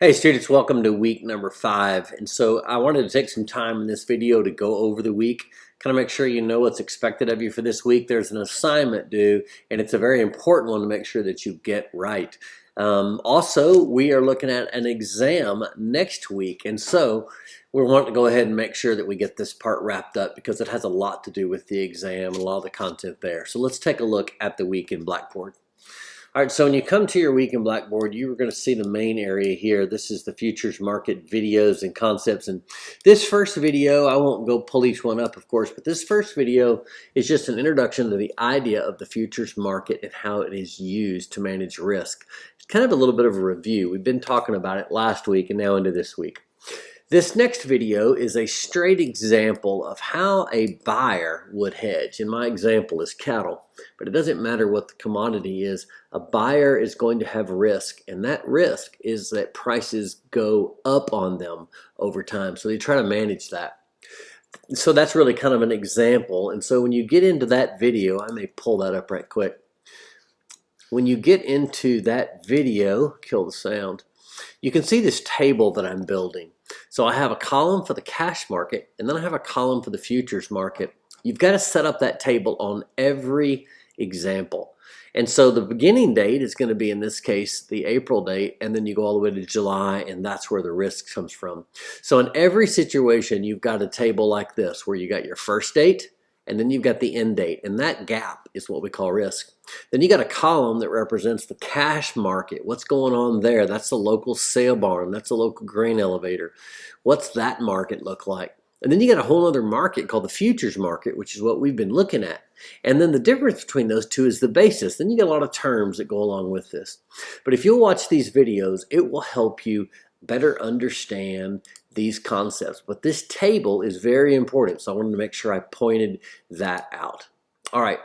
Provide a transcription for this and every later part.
Hey students, welcome to week number 5. And so I wanted to take some time in this video to go over the week, kind of make sure you know what's expected of you for this week. There's an assignment due, and it's a very important one to make sure that you get right. Also, we are looking at an exam next week, and so we want to go ahead and make sure that we get this part wrapped up because it has a lot to do with the exam and a lot of the content there. So let's take a look at the week in Blackboard. All right, so when you come to your week in Blackboard, you're going to see the main area here. This is the futures market videos and concepts. And this first video, I won't go pull each one up, of course, but this first video is just an introduction to the idea of the futures market and how it is used to manage risk. It's kind of a little bit of a review. We've been talking about it last week and now into this week. This next video is a straight example of how a buyer would hedge. And my example is cattle, but it doesn't matter what the commodity is. A buyer is going to have risk, and that risk is that prices go up on them over time. So they try to manage that. So that's really kind of an example. And so when you get into that video, I may pull that up right quick. When you get into that video, kill the sound, you can see this table that I'm building. So I have a column for the cash market, and then I have a column for the futures market. You've got to set up that table on every example. And so the beginning date is going to be, in this case, the April date, and then you go all the way to July, and that's where the risk comes from. So in every situation, you've got a table like this, where you got your first date, and then you've got the end date, and that gap is what we call risk. Then you got a column that represents the cash market. What's going on there? That's the local sale barn. That's a local grain elevator. What's that market look like? And then you got a whole other market called the futures market, which is what we've been looking at. And then the difference between those two is the basis. Then you get a lot of terms that go along with this. But if you'll watch these videos, it will help you better understand these concepts. But this table is very important, so I wanted to make sure I pointed that out. All right.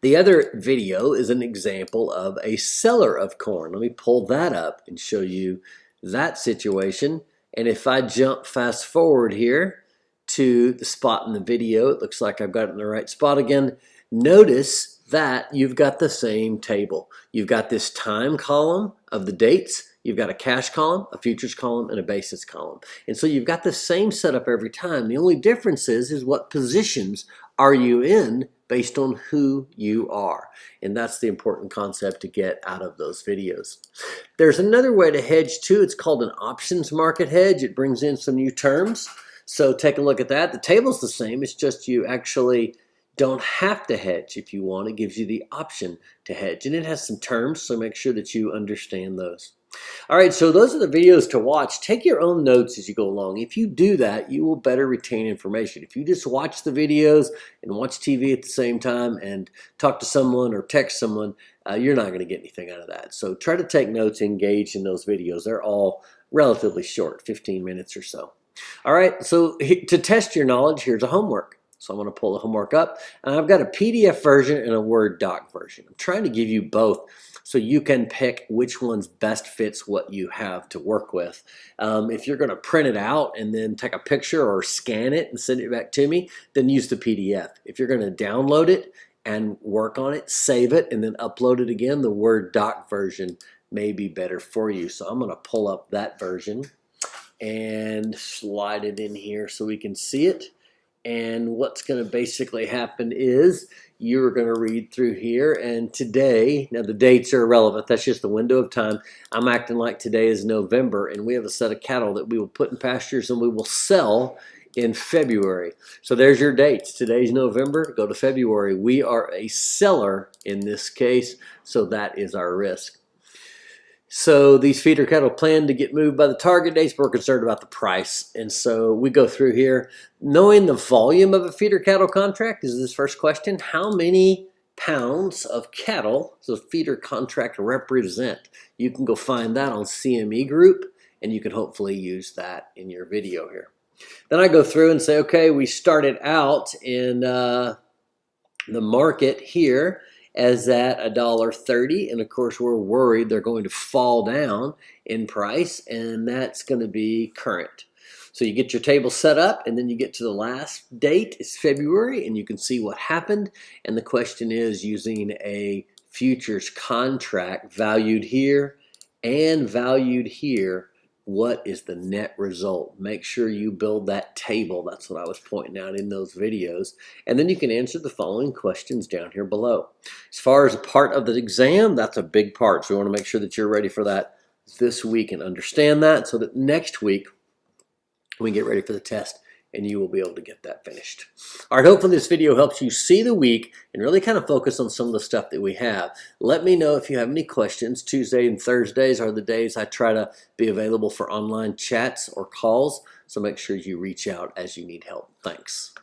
The other video is an example of a seller of corn. Let me pull that up and show you that situation. And if I jump fast forward here to the spot in the video, it looks like I've got it in the right spot again. Notice that you've got the same table. You've got this time column of the dates. You've got a cash column, a futures column, and a basis column. And so you've got the same setup every time. The only difference is what positions are you in based on who you are. And that's the important concept to get out of those videos. There's another way to hedge too. It's called an options market hedge. It brings in some new terms. So take a look at that. The table's the same. It's just you actually don't have to hedge if you want. It gives you the option to hedge. And it has some terms, so make sure that you understand those. All right, so those are the videos to watch. Take your own notes as you go along. If you do that, you will better retain information. If you just watch the videos and watch TV at the same time and talk to someone or text someone, you're not going to get anything out of that. So try to take notes, engage in those videos. They're all relatively short, 15 minutes or so. All right, so to test your knowledge, here's a homework. So I'm going to pull the homework up, and I've got a PDF version and a Word doc version. I'm trying to give you both so you can pick which one's best fits what you have to work with. If you're going to print it out and then take a picture or scan it and send it back to me, then use the PDF. If you're going to download it and work on it, save it, and then upload it again, the Word doc version may be better for you. So I'm going to pull up that version and slide it in here so we can see it. And what's going to basically happen is you're going to read through here, and today, now the dates are irrelevant, that's just the window of time. I'm acting like today is November, and we have a set of cattle that we will put in pastures and we will sell in February. So there's your dates. Today's November, go to February. We are a seller in this case, so that is our risk. So these feeder cattle plan to get moved by the target dates, but we're concerned about the price. And so we go through here. Knowing the volume of a feeder cattle contract is this first question. How many pounds of cattle does a feeder contract represent? You can go find that on CME Group, and you can hopefully use that in your video here. Then I go through and say, okay, we started out in the market here as at $1.30, and of course we're worried they're going to fall down in price, and that's going to be current. So you get your table set up, and then you get to the last date, it's February, and you can see what happened. And the question is using a futures contract valued here and valued here, what is the net result? Make sure you build that table. That's what I was pointing out in those videos. And then you can answer the following questions down here below. As far as a part of the exam, that's a big part. So we want to make sure that you're ready for that this week and understand that so that next week we get ready for the test and you will be able to get that finished. All right, hopefully this video helps you see the week and really kind of focus on some of the stuff that we have. Let me know if you have any questions. Tuesday and Thursdays are the days I try to be available for online chats or calls, so make sure you reach out as you need help. Thanks.